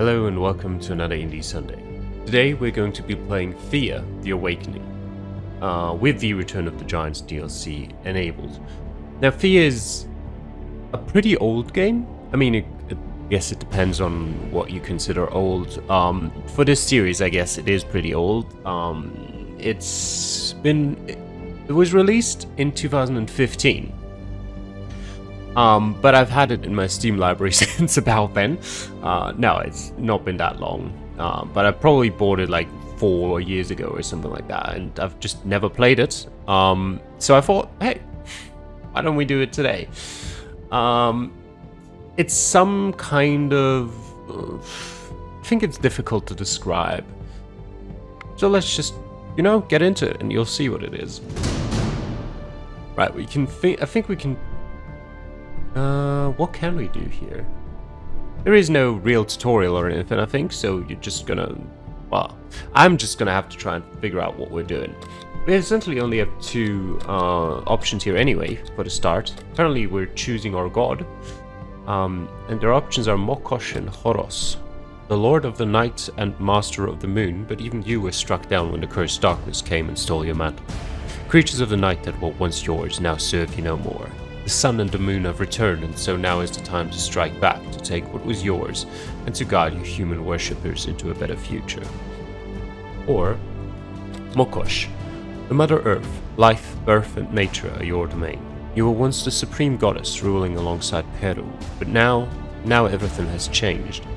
Hello and welcome to another Indie Sunday. Today we're going to be playing Thea, The Awakening, with the Return of the Giants DLC enabled. Now Thea is a pretty old game. I mean, I guess it depends on what you consider old. For this series, I guess it is pretty old. It was released in 2015. But I've had it in my Steam library since about then. No, it's not been that long. But I probably bought it like 4 years ago or something like that, and I've just never played it. So I thought, hey, why don't we do it today? It's some kind of... I think it's difficult to describe. So let's just, get into it and you'll see what it is. Right, I think we can... what can we do here? There is no real tutorial or anything, I think, so you're just gonna... Well, I'm just gonna have to try and figure out what we're doing. We essentially only have two options here anyway, for the start. Apparently we're choosing our god. And their options are Mokosh and Horos, the Lord of the Night and Master of the Moon, but even you were struck down when the cursed darkness came and stole your mantle. Creatures of the night that were once yours now serve you no more. The sun and the moon have returned, and so now is the time to strike back, to take what was yours, and to guide your human worshippers into a better future. Or, Mokosh, the Mother Earth, life, birth, and nature are your domain. You were once the supreme goddess ruling alongside Peru, but now everything has changed.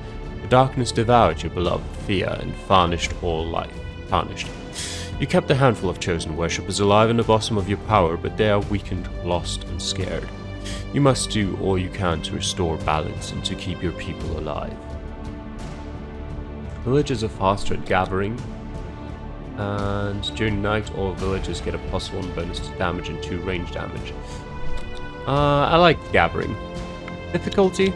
The darkness devoured your beloved Thea and tarnished all life. You kept a handful of chosen worshippers alive in the bosom of your power, but they are weakened, lost, and scared. You must do all you can to restore balance and to keep your people alive. Villagers are faster at gathering, and during night all villagers get a +1 bonus to damage and 2 range damage. I like gathering. Difficulty?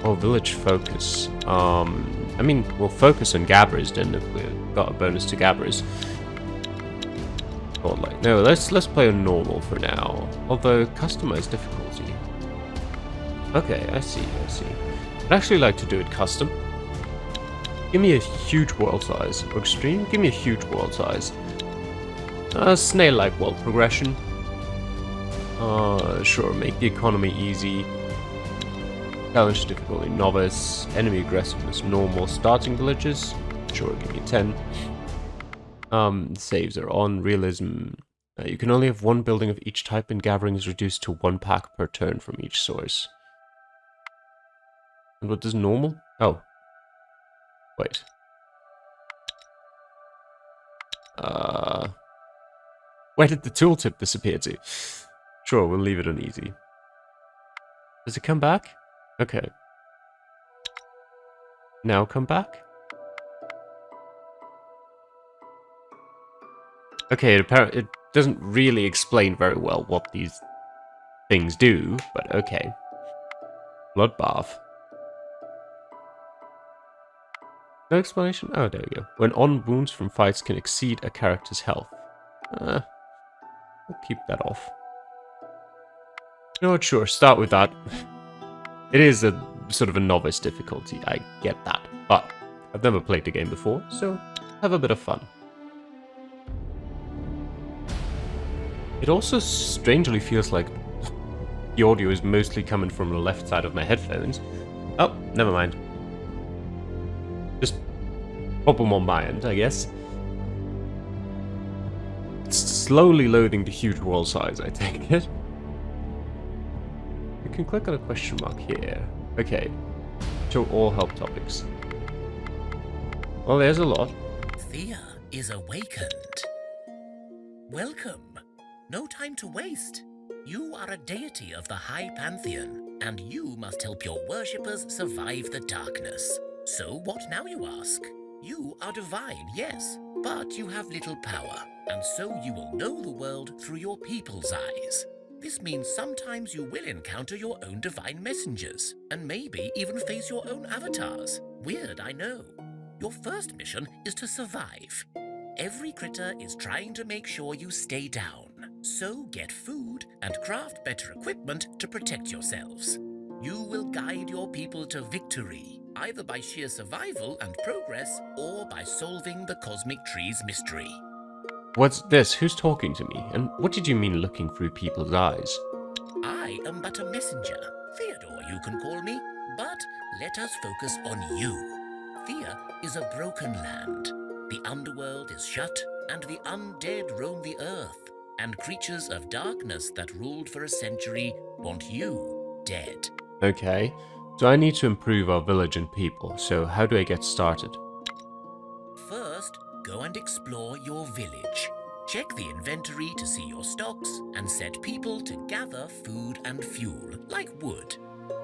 Or village focus. I mean, we'll focus on gatherers then if we've got a bonus to gatherers. Or like, no, let's play on normal for now. Although customized difficulty. Okay, I see. I'd actually like to do it custom. Give me a huge world size. Or extreme? Give me a huge world size. Snail-like world progression. Sure, make the economy easy. Challenge difficulty novice, enemy aggressiveness normal, starting villages, sure, give me 10. Saves are on, realism. You can only have one building of each type, and gathering is reduced to 1 pack per turn from each source. And what does normal? Oh. Wait. Where did the tooltip disappear to? Sure, we'll leave it on easy. Does it come back? Okay. Now come back? Okay, it doesn't really explain very well what these things do, but okay. Bloodbath. No explanation? Oh, there we go. When on, wounds from fights can exceed a character's health. We'll keep that off. You know what, sure, start with that. It is a sort of a novice difficulty, I get that, but I've never played the game before, so have a bit of fun. It also strangely feels like the audio is mostly coming from the left side of my headphones. Oh, never mind. Just pop them on my end, I guess. It's slowly loading the huge world size, I take it. You can click on a question mark here. Okay. Show all help topics. Well, there's a lot. Thea is awakened. Welcome. No time to waste. You are a deity of the High Pantheon, and you must help your worshippers survive the darkness. So what now, you ask? You are divine, yes, but you have little power, and so you will know the world through your people's eyes. This means sometimes you will encounter your own divine messengers, and maybe even face your own avatars. Weird, I know. Your first mission is to survive. Every critter is trying to make sure you stay down. So get food and craft better equipment to protect yourselves. You will guide your people to victory. either by sheer survival and progress or by solving the cosmic tree's mystery. What's this? Who's talking to me? And what did you mean looking through people's eyes? I am but a messenger. Theodore, you can call me, but let us focus on you. Thea is a broken land. The underworld is shut, and the undead roam the earth, and creatures of darkness that ruled for a century want you dead. Okay. So I need to improve our village and people, so how do I get started? First, go and explore your village. Check the inventory to see your stocks and set people to gather food and fuel, like wood.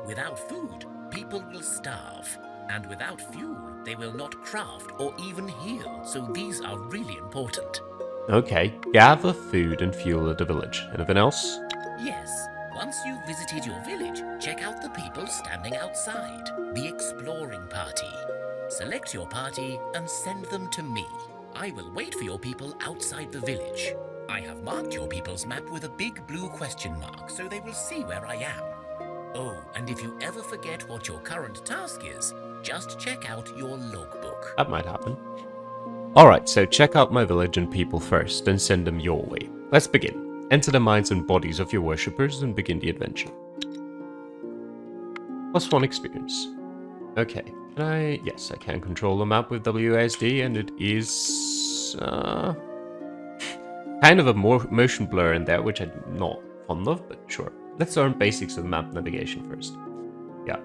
Without food, people will starve. And without fuel, they will not craft or even heal, so these are really important. Okay, gather food and fuel at the village. Anything else? Yes, once you've visited your village, check out the people standing outside, the exploring party. Select your party and send them to me. I will wait for your people outside the village. I have marked your people's map with a big blue question mark, so they will see where I am. Oh, and if you ever forget what your current task is, just check out your logbook. That might happen. Alright, so check out my village and people first, then send them your way. Let's begin. Enter the minds and bodies of your worshippers and begin the adventure. +1 experience. Okay, can I... Yes, I can control the map with WASD, and it is... kind of a more motion blur in there, which I'm not fond of, but sure. Let's learn basics of map navigation first. Yeah.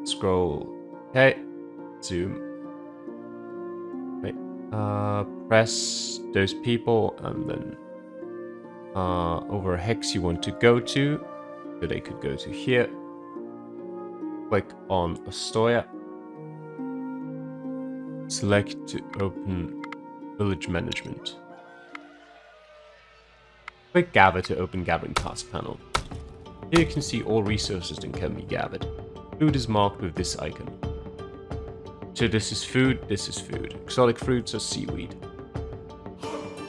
Scroll. Okay. Zoom. Wait. Press those people, and then over a hex you want to go to. So they could go to here. Click on Astoria. Select to open village management. Click Gather to open Gathering Task panel. Here you can see all resources that can be gathered. Food is marked with this icon. So this is food, this is food. Exotic fruits or seaweed.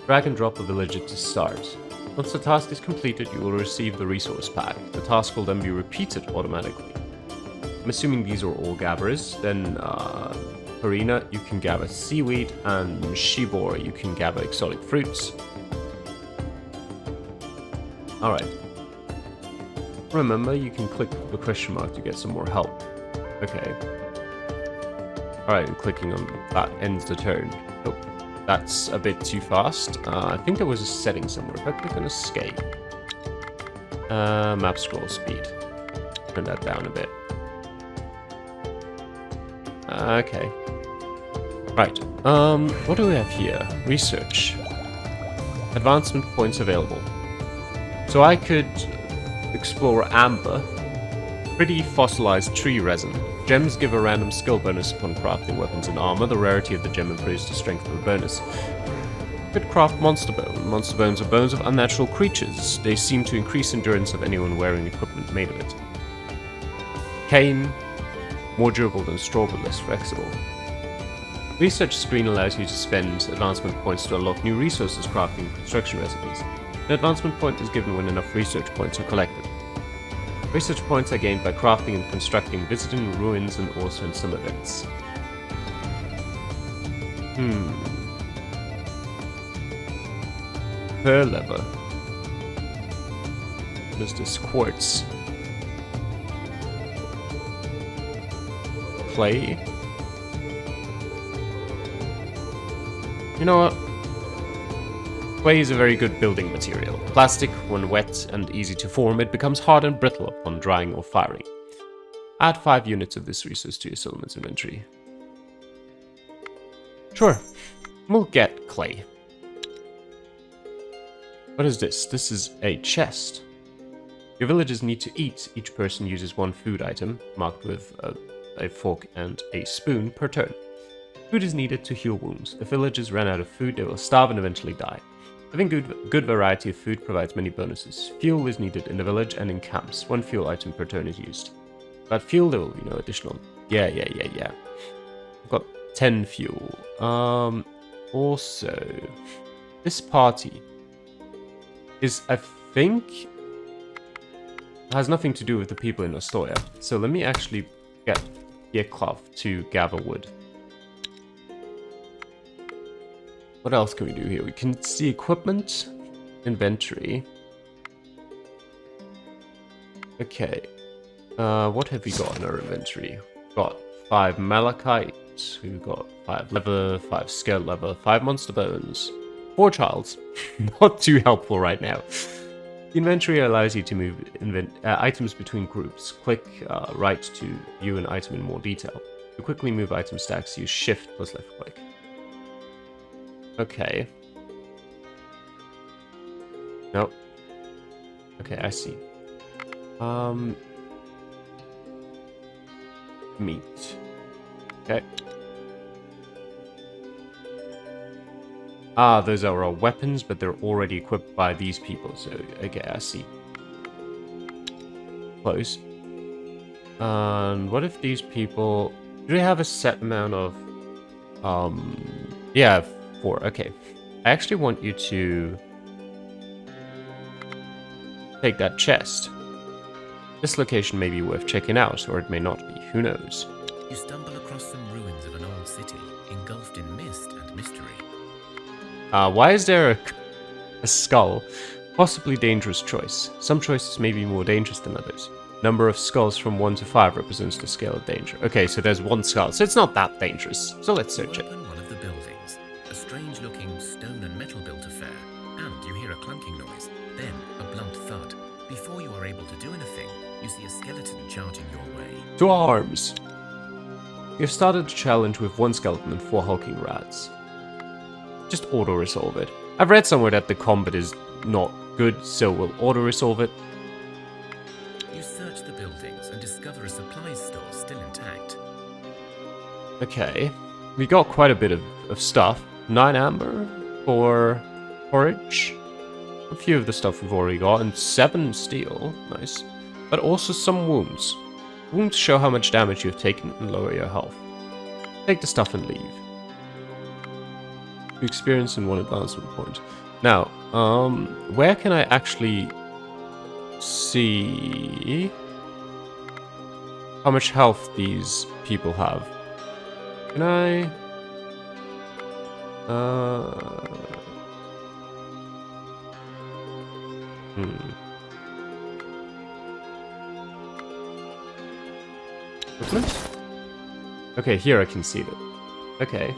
Drag and drop a villager to start. Once the task is completed, you will receive the resource pack. The task will then be repeated automatically. I'm assuming these are all gatherers. Then Farina, you can gather seaweed, and Shibor, you can gather exotic fruits. Alright. Remember, you can click the question mark to get some more help. Okay. Alright, and clicking on that ends the turn. Oh, that's a bit too fast. I think there was a setting somewhere. If I click on escape. Map scroll speed. Turn that down a bit. Okay. Right. What do we have here? Research. Advancement points available. So I could explore amber, pretty fossilized tree resin. Gems give a random skill bonus upon crafting weapons and armor. The rarity of the gem improves the strength of the bonus. Could craft monster bone. Monster bones are bones of unnatural creatures. They seem to increase endurance of anyone wearing equipment made of it. Cane, more durable than straw but less flexible. Research screen allows you to spend advancement points to unlock new resources, crafting, and construction recipes. An advancement point is given when enough research points are collected. Research points are gained by crafting and constructing, visiting ruins, and also in some events. Per lever. What is this? Quartz. Clay. You know what? Clay is a very good building material. Plastic, when wet and easy to form, it becomes hard and brittle upon drying or firing. Add 5 units of this resource to your settlement's inventory. Sure, we'll get clay. What is this? This is a chest. Your villagers need to eat. Each person uses 1 food item, marked with a fork and a spoon per turn. Food is needed to heal wounds. If villagers run out of food, they will starve and eventually die. Having good variety of food provides many bonuses. Fuel is needed in the village and in camps. 1 fuel item per turn is used. But fuel, there will be no additional. Yeah. I've got 10 fuel. Also, this party is, I think, has nothing to do with the people in Astoria. So let me actually get a cloth to gather wood. What else can we do here? We can see equipment, inventory. Okay. What have we got in our inventory? We've got 5 malachite. We've got 5 leather, 5 scaled leather, 5 monster bones, 4 childs. Not too helpful right now. The inventory allows you to move items between groups. Click right to view an item in more detail. To quickly move item stacks, use shift plus left click. Okay. Nope. Okay, I see. Meat. Okay. Ah, those are our weapons, but they're already equipped by these people, so, okay, I see. Close. And what if these people... Do they have a set amount of... Yeah, 4, okay. I actually want you to... take that chest. This location may be worth checking out, or it may not be, who knows. You stumble across some ruins of an old city, engulfed in mist and mystery. Why is there a skull? Possibly dangerous choice. Some choices may be more dangerous than others. Number of skulls from 1 to 5 represents the scale of danger. Okay, so there's 1 skull, so it's not that dangerous. So let's search it. You open one of the buildings, a strange-looking stone and metal-built affair, and you hear a clunking noise, then a blunt thud. Before you are able to do anything, you see a skeleton charging your way. To arms! You've started the challenge with 1 skeleton and 4 hulking rats. Just auto-resolve it. I've read somewhere that the combat is not good, so we'll auto-resolve it. You search the buildings and discover a supplies store still intact. Okay. We got quite a bit of stuff. 9 amber for porridge. A few of the stuff we've already got, and 7 steel. Nice. But also some wounds. Wounds show how much damage you've taken and lower your health. Take the stuff and leave. You experience in 1 advancement point. Now, where can I actually see how much health these people have? Can I... Equipment? Okay, here I can see that. Okay.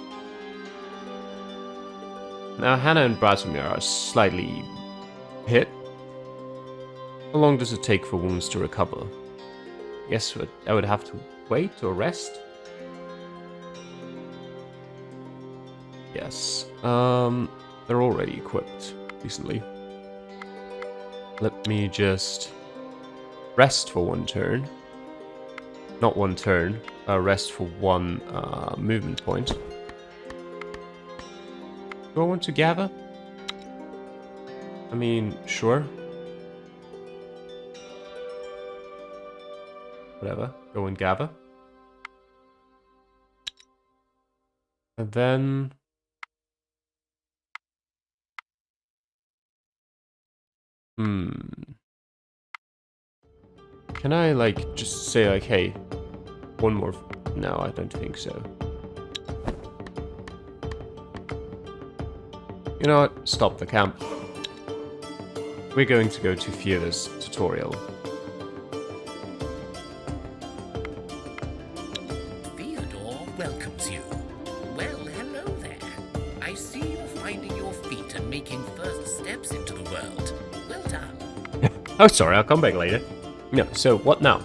Now Hannah and Bratomir are slightly hit. How long does it take for wounds to recover? Guess I would have to wait or rest? Yes. They're already equipped recently. Let me just rest for 1 turn. Not 1 turn, rest for 1 movement point. Do I want to gather? I mean, sure. Whatever, go and gather. And then... Can I, like, just say, like, hey, 1 more... No, I don't think so. You know what? Stop the camp. We're going to go to Thea's tutorial. Theodore welcomes you. Well, hello there. I see you're finding your feet and making first steps into the world. Well done. Oh, sorry, I'll come back later. No, so what now?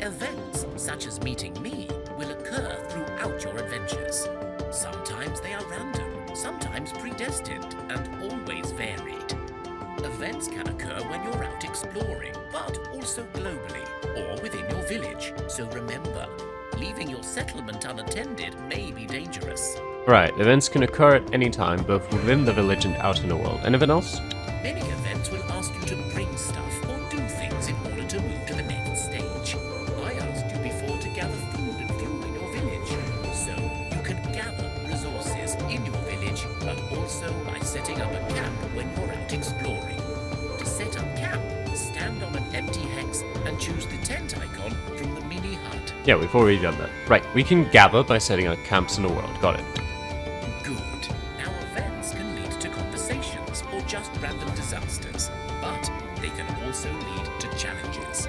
Events such as meeting me will occur throughout your adventures. Sometimes they are random, sometimes predestined, and always varied. Events can occur when you're out exploring, but also globally, or within your village. So remember, leaving your settlement unattended may be dangerous. Right, events can occur at any time, both within the village and out in the world. Anything else? Many events will ask you to bring stuff or do things in order to move to the next stage. I asked you before to gather food and fuel in your village, so you can gather resources in your village, but also by setting up a camp when you're out exploring. To set up camp, stand on an empty hex and choose the tent icon from the mini hut. Yeah, we've already done that. Right, we can gather by setting up camps in the world. Got it. Good. Now events can lead to conversations or just random disasters, but they can also lead to challenges.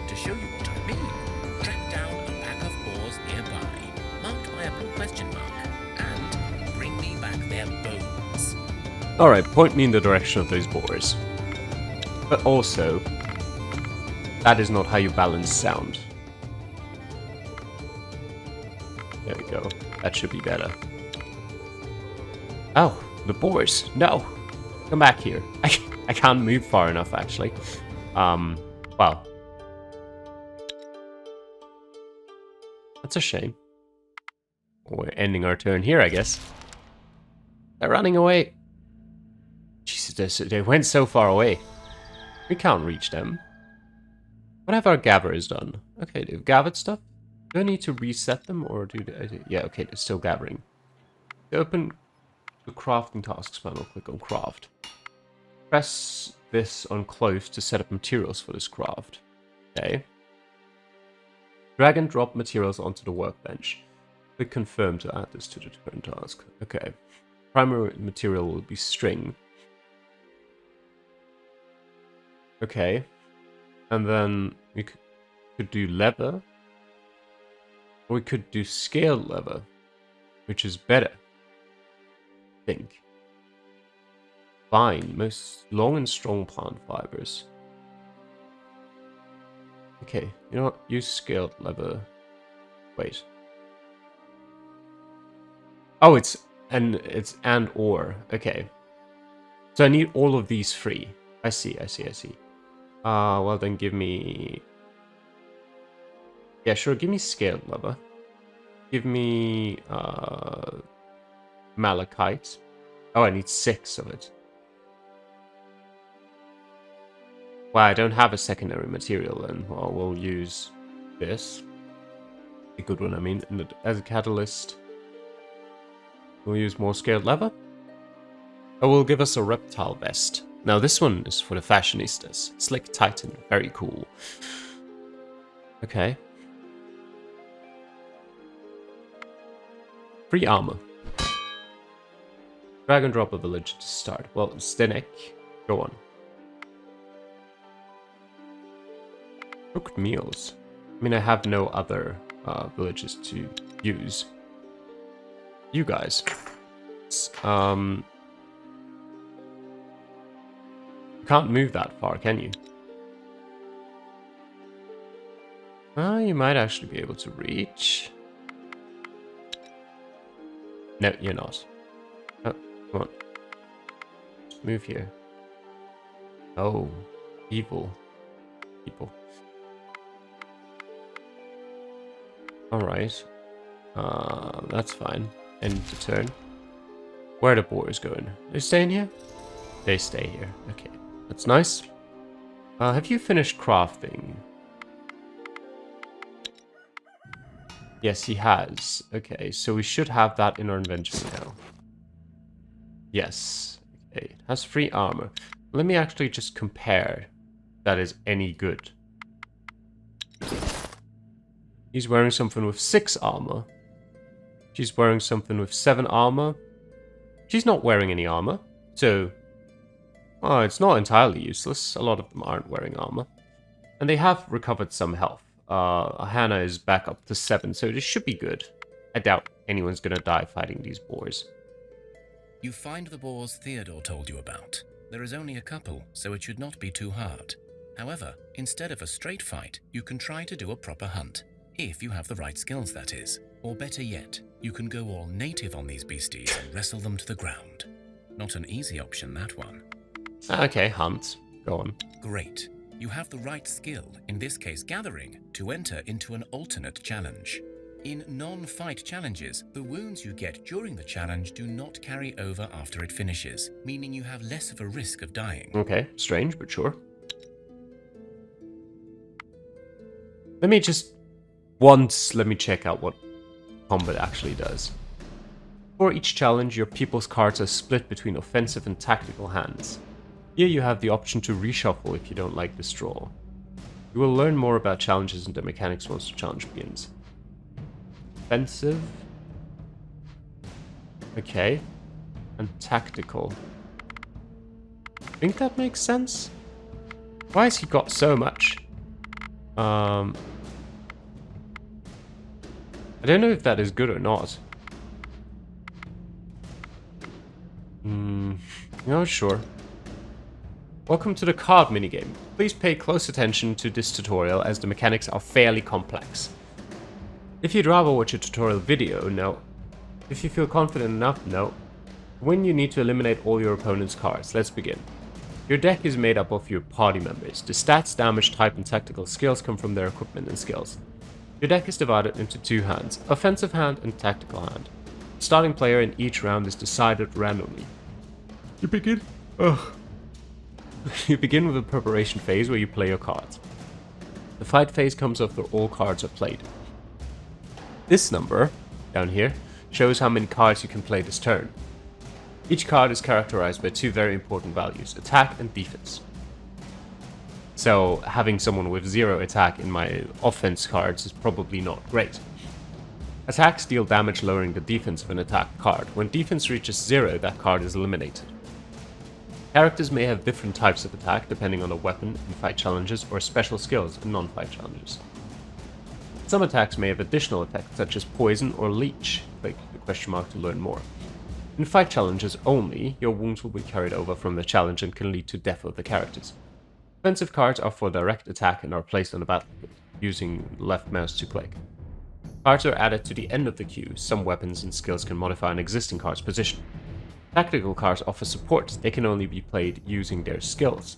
To show you what I mean, track down a pack of boars nearby, marked by a blue question mark, and bring me back their bones. Alright, point me in the direction of those boars. But also, that is not how you balance sound. There we go. That should be better. Oh, the boars. No! Come back here. I can't move far enough, actually. Well. That's a shame. We're ending our turn here, I guess. They're running away. Jesus, they went so far away. We can't reach them. What have our gatherers done? Okay, they've gathered stuff. Do I need to reset them, or do they... Yeah, okay, they're still gathering. To open the crafting tasks panel, click on craft. Press this on close to set up materials for this craft. Okay. Drag and drop materials onto the workbench. Click confirm to add this to the current task. Okay. Primary material will be string. Okay. And then we could do leather. Or we could do scaled leather, which is better. I think. Fine. Most long and strong plant fibers. Okay, you know what? Use scaled leather. Wait. Oh, it's and or. Okay. So I need all of these free. I see. Well then give me... Yeah, sure, give me scaled leather. Give me malachite. Oh, I need 6 of it. Well, I don't have a secondary material then. Well, we'll use this. A good one, I mean, as a catalyst. We'll use more scaled leather. Oh, will give us a reptile vest. Now this one is for the fashionistas. Slick Titan, very cool. Okay. Free armor. Drag and drop a village to start. Well, Stenek, go on. Cooked meals. I mean, I have no other villages to use. You guys. You can't move that far, can you? Well, you might actually be able to reach. No, you're not. Oh, come on. Just move here. Oh, evil people. Alright. That's fine. End the turn. Where are the boars going? They staying here? They stay here. Okay. That's nice. Have you finished crafting? Yes, he has. Okay, so we should have that in our inventory now. Yes. Okay, it has free armor. Let me actually just compare if that is any good. He's wearing something with 6 armor. She's wearing something with 7 armor. She's not wearing any armor. So, well, it's not entirely useless. A lot of them aren't wearing armor. And they have recovered some health. Hannah is back up to 7, so this should be good. I doubt anyone's gonna die fighting these boars. You find the boars Theodore told you about. There is only a couple, so it should not be too hard. However, instead of a straight fight, you can try to do a proper hunt. If you have the right skills, that is. Or better yet, you can go all native on these beasties and wrestle them to the ground. Not an easy option, that one. Okay, hunt. Go on. Great. You have the right skill, in this case gathering, to enter into an alternate challenge. In non-fight challenges, the wounds you get during the challenge do not carry over after it finishes, meaning you have less of a risk of dying. Okay, strange, but sure. Let me check out what combat actually does. For each challenge, your people's cards are split between offensive and tactical hands. Here you have the option to reshuffle if you don't like this draw. You will learn more about challenges and the mechanics once the challenge begins. Offensive. Okay. And tactical. I think that makes sense. Why has he got so much? I don't know if that is good or not. No, sure. Welcome to the card minigame. Please pay close attention to this tutorial as the mechanics are fairly complex. If you'd rather watch a tutorial video, no. If you feel confident enough, no. When you need to eliminate all your opponent's cards, let's begin. Your deck is made up of your party members. The stats, damage, type, and tactical skills come from their equipment and skills. Your deck is divided into two hands, offensive hand and tactical hand. The starting player in each round is decided randomly. You begin with a preparation phase where you play your cards. The fight phase comes after all cards are played. This number, down here, shows how many cards you can play this turn. Each card is characterized by two very important values, attack and defense. So having someone with 0 attack in my offense cards is probably not great. Attacks deal damage lowering the defense of an attack card. When defense reaches 0, that card is eliminated. Characters may have different types of attack depending on the weapon in fight challenges or special skills in non-fight challenges. Some attacks may have additional effects such as poison or leech. Click the question mark to learn more. In fight challenges only, your wounds will be carried over from the challenge and can lead to death of the characters. Offensive cards are for direct attack and are placed on the battlefield, using left mouse to click. Cards are added to the end of the queue. Some weapons and skills can modify an existing card's position. Tactical cards offer support. They can only be played using their skills.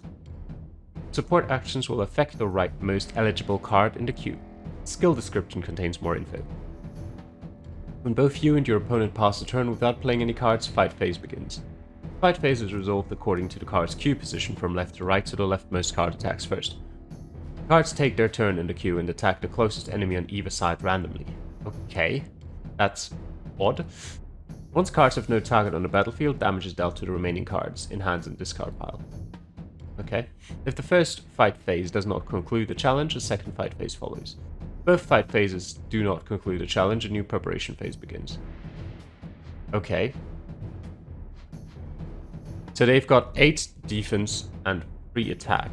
Support actions will affect the rightmost eligible card in the queue. Skill description contains more info. When both you and your opponent pass a turn without playing any cards, fight phase begins. Fight phase is resolved according to the card's queue position from left to right, so the leftmost card attacks first. Cards take their turn in the queue and attack the closest enemy on either side randomly. Okay, that's odd. Once cards have no target on the battlefield, damage is dealt to the remaining cards in hands and discard pile. Okay. If the first fight phase does not conclude the challenge, a second fight phase follows. Both fight phases do not conclude the challenge, a new preparation phase begins. Okay. So they've got 8 defense and 3 attack.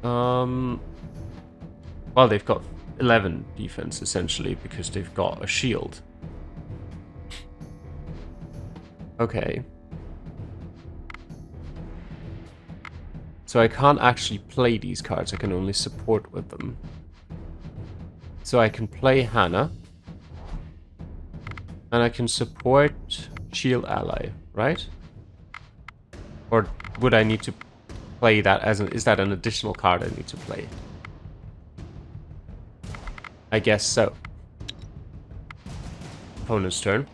Well, they've got 11 defense essentially because they've got a shield. Okay. So I can't actually play these cards, I can only support with them. So I can play Hannah. And I can support Shield Ally, right? Or would I need to play that as is that an additional card I need to play? I guess so. Opponent's turn.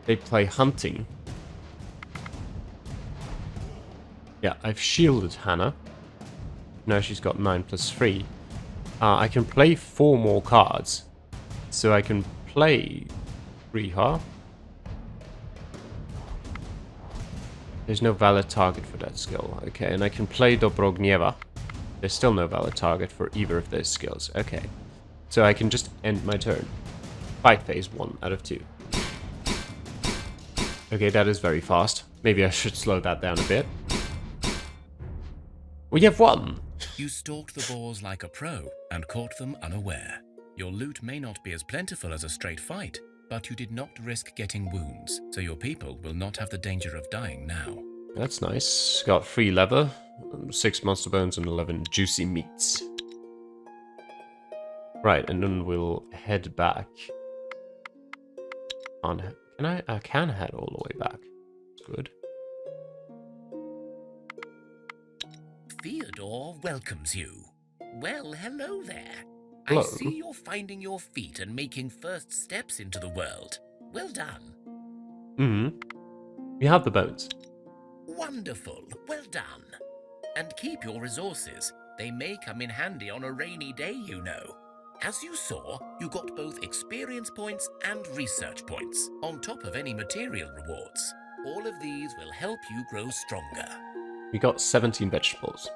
They play Hunting. Yeah, I've shielded Hannah. Now she's got 9 plus 3. I can play 4 more cards. So I can play Riha. There's no valid target for that skill. Okay, and I can play Dobrognieva. There's still no valid target for either of those skills. Okay. So I can just end my turn. Fight phase 1 out of 2. Okay, that is very fast. Maybe I should slow that down a bit. We have won! You stalked the boars like a pro and caught them unaware. Your loot may not be as plentiful as a straight fight, but you did not risk getting wounds, so your people will not have the danger of dying now. That's nice. Got 3 leather, 6 monster bones, and 11 juicy meats. Right, and then we'll head back. I can head all the way back. That's good. Theodore welcomes you. Well, hello there. Hello. I see you're finding your feet and making first steps into the world. Well done. We have the bones. Wonderful. Well done. And keep your resources. They may come in handy on a rainy day, you know. As you saw, you got both experience points and research points, on top of any material rewards. All of these will help you grow stronger. We got 17 vegetables.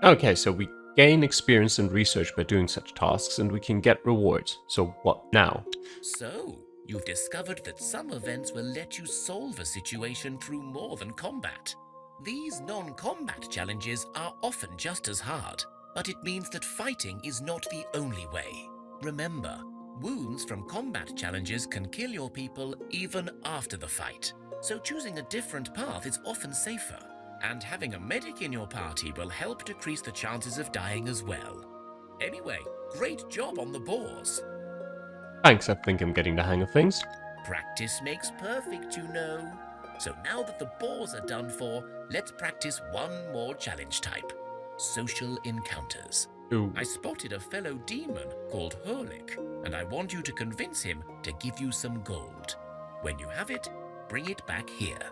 Okay, so we gain experience and research by doing such tasks, and we can get rewards. So what now? So, you've discovered that some events will let you solve a situation through more than combat. These non-combat challenges are often just as hard, but it means that fighting is not the only way. Remember, wounds from combat challenges can kill your people even after the fight, so choosing a different path is often safer. And having a medic in your party will help decrease the chances of dying as well. Anyway, great job on the boars. Thanks, I think I'm getting the hang of things. Practice makes perfect, you know. So now that the boars are done for, let's practice one more challenge type. Social encounters. Ooh. I spotted a fellow demon called Hurlik, and I want you to convince him to give you some gold. When you have it, bring it back here.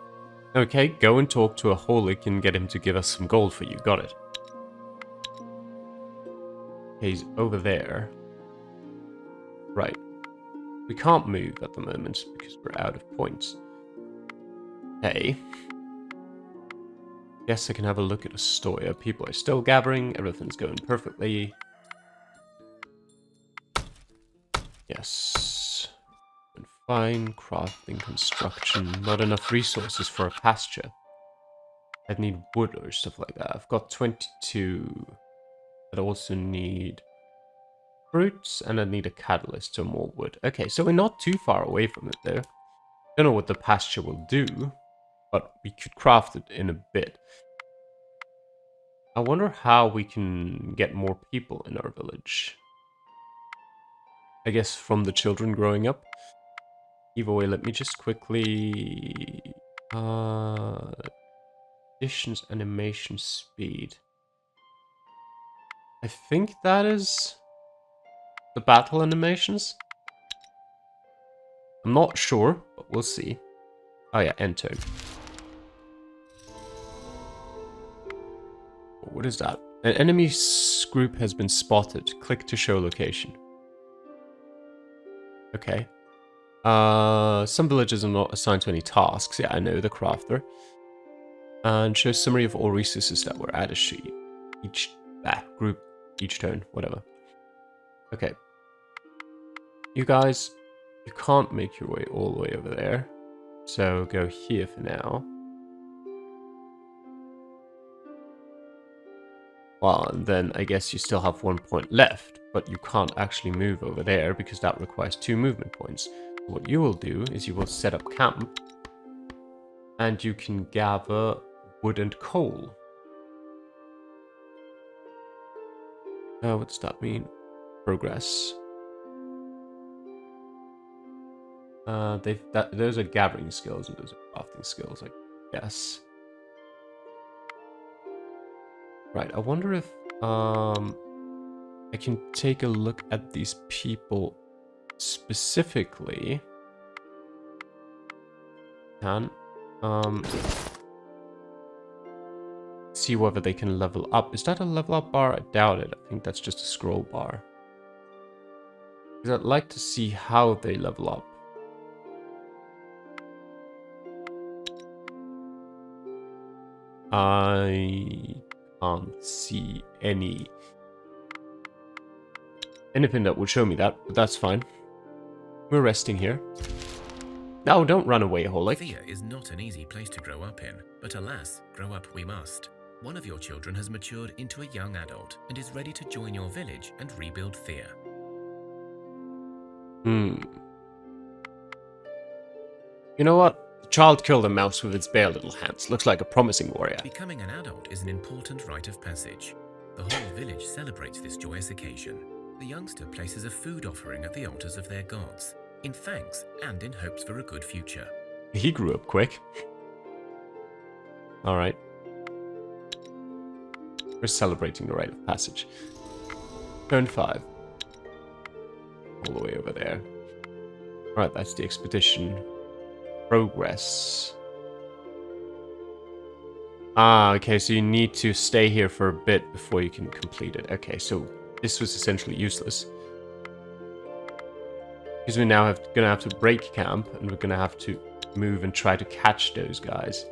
Okay, go and talk to a Holic and get him to give us some gold for you. Got it. Okay, he's over there. Right. We can't move at the moment because we're out of points. Hey. Guess I can have a look at Astoria. People are still gathering. Everything's going perfectly. Yes. And fine. Crafting, construction. Not enough resources for a pasture. I'd need wood or stuff like that. I've got 22. I'd also need fruits, and I need a catalyst to more wood. Okay, so we're not too far away from it though. Don't know what the pasture will do, but we could craft it in a bit. I wonder how we can get more people in our village. I guess from the children growing up. Either way, let me just quickly... additions, animation, speed. I think that is the battle animations. I'm not sure, but we'll see. Oh yeah, end turn. What is that? An enemy group has been spotted. Click to show location. Okay. Some villages are not assigned to any tasks. Yeah, I know, the crafter. And show summary of all resources that were added to each group, each turn, whatever. Okay. You guys, you can't make your way all the way over there. So go here for now. Well, and then I guess you still have 1 point left, but you can't actually move over there because that requires 2 movement points. What you will do is you will set up camp, and you can gather wood and coal. What does that mean? Progress. Those are gathering skills and those are crafting skills, I guess. Right, I wonder if I can take a look at these people specifically. See whether they can level up. Is that a level up bar? I doubt it. I think that's just a scroll bar. Because I'd like to see how they level up. I can't see anything that would show me that, but that's fine. We're resting here. No, don't run away, Holic. Thea is not an easy place to grow up in, but alas, grow up we must. One of your children has matured into a young adult and is ready to join your village and rebuild Thea. You know what? The child killed a mouse with its bare little hands. Looks like a promising warrior. Becoming an adult is an important rite of passage. The whole village celebrates this joyous occasion. The youngster places a food offering at the altars of their gods, in thanks and in hopes for a good future. He grew up quick. Alright. We're celebrating the rite of passage. Turn 5. All the way over there. Alright, that's the expedition. Progress. Ah, okay, so you need to stay here for a bit before you can complete it. Okay, so this was essentially useless. Because we're now gonna have to break camp, and we're gonna have to move and try to catch those guys.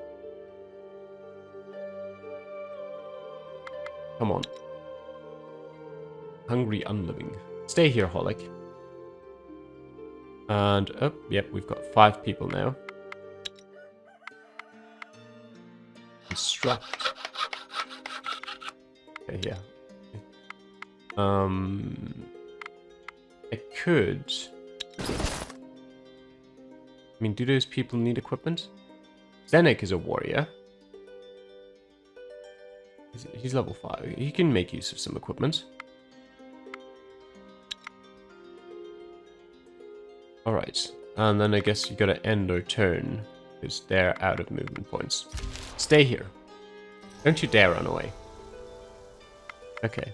Come on. Hungry unliving. Stay here, Holic. And, oh, yep, we've got 5 people now. Instruct. Okay, yeah. I could... I mean, do those people need equipment? Zenek is a warrior. He's level 5. He can make use of some equipment. Alright. And then I guess you gotta end their turn, because they're out of movement points. Stay here. Don't you dare run away. Okay.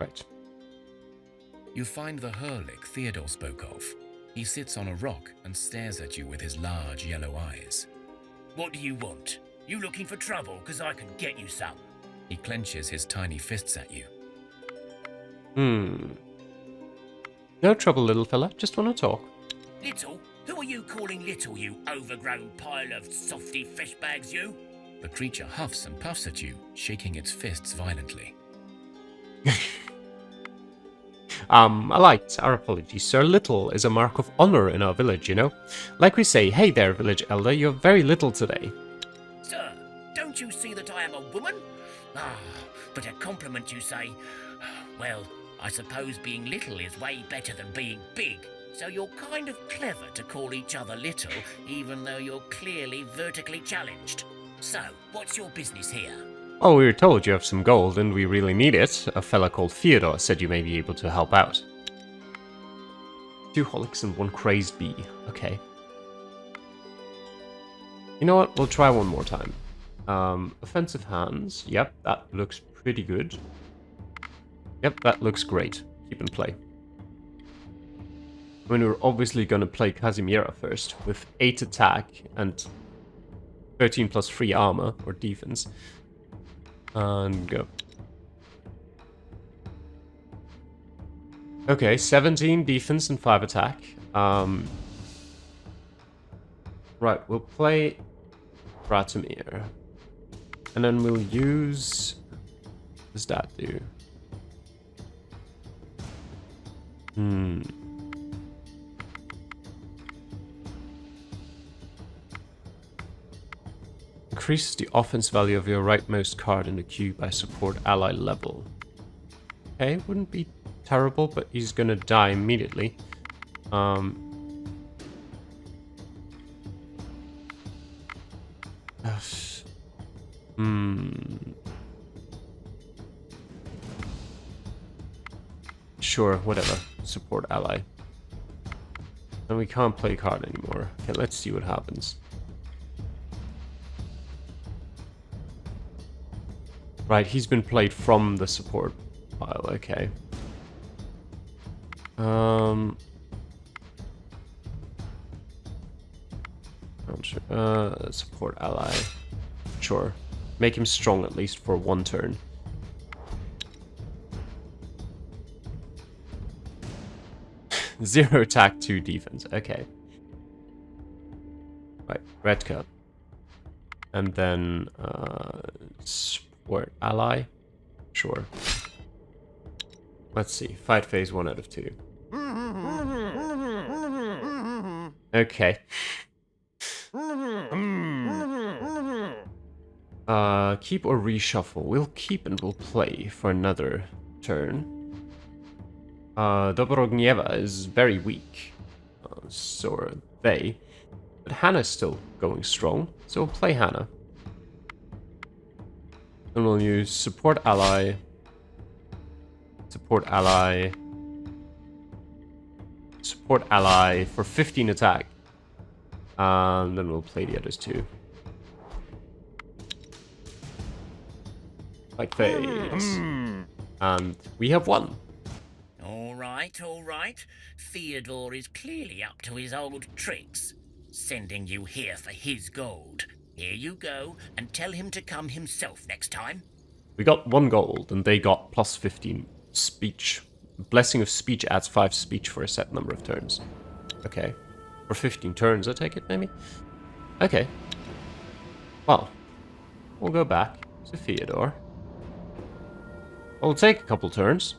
Right. You find the Hurlik Theodore spoke of. He sits on a rock and stares at you with his large yellow eyes. What do you want? You looking for trouble? Because I can get you some. He clenches his tiny fists at you. No trouble, little fella. Just want to talk. Little? Who are you calling little, you overgrown pile of softy fish bags, you? The creature huffs and puffs at you, shaking its fists violently. Alight, our apologies, sir. Little is a mark of honor in our village, you know. Like we say, hey there, village elder, you're very little today. Sir, don't you see that I am a woman? Ah, but a compliment, you say. Well, I suppose being little is way better than being big. So you're kind of clever to call each other little, even though you're clearly vertically challenged. So, what's your business here? Oh, we were told you have some gold and we really need it. A fella called Theodore said you may be able to help out. 2 holics and 1 crazed bee. Okay. You know what? We'll try one more time. Offensive hands. Yep, that looks pretty good. Yep, that looks great. Keep in play. I mean, we're obviously going to play Casimira first with 8 attack and 13 plus 3 armor or defense. And go. Okay, 17 defense and 5 attack. Right, we'll play Bratimir. And then we'll use... What does that do? Increases the offense value of your rightmost card in the queue by support ally level. Okay, wouldn't be terrible, but he's gonna die immediately. Sure, whatever. Support ally. And we can't play card anymore. Okay, let's see what happens. Right, he's been played from the support pile, okay. Support ally. Sure. Make him strong at least for 1 turn. Zero attack, 2 defense. Okay. Right, red cup. And then support ally. Sure. Let's see. Fight phase 1 out of 2. Okay. Keep or reshuffle. We'll keep and we'll play for another turn. Dobrognieva is very weak. So are they. But Hannah's still going strong, so we'll play Hannah. And we'll use support ally. Support ally. Support ally for 15 attack. And then we'll play the others too. Like phase. And we have won. All right. Theodore is clearly up to his old tricks. Sending you here for his gold. Here you go, and tell him to come himself next time. We got 1 gold, and they got plus 15 speech. Blessing of speech adds 5 speech for a set number of turns. Okay. For 15 turns, I take it, maybe? Okay. Well, we'll go back. So to Theodore. It'll take a couple turns.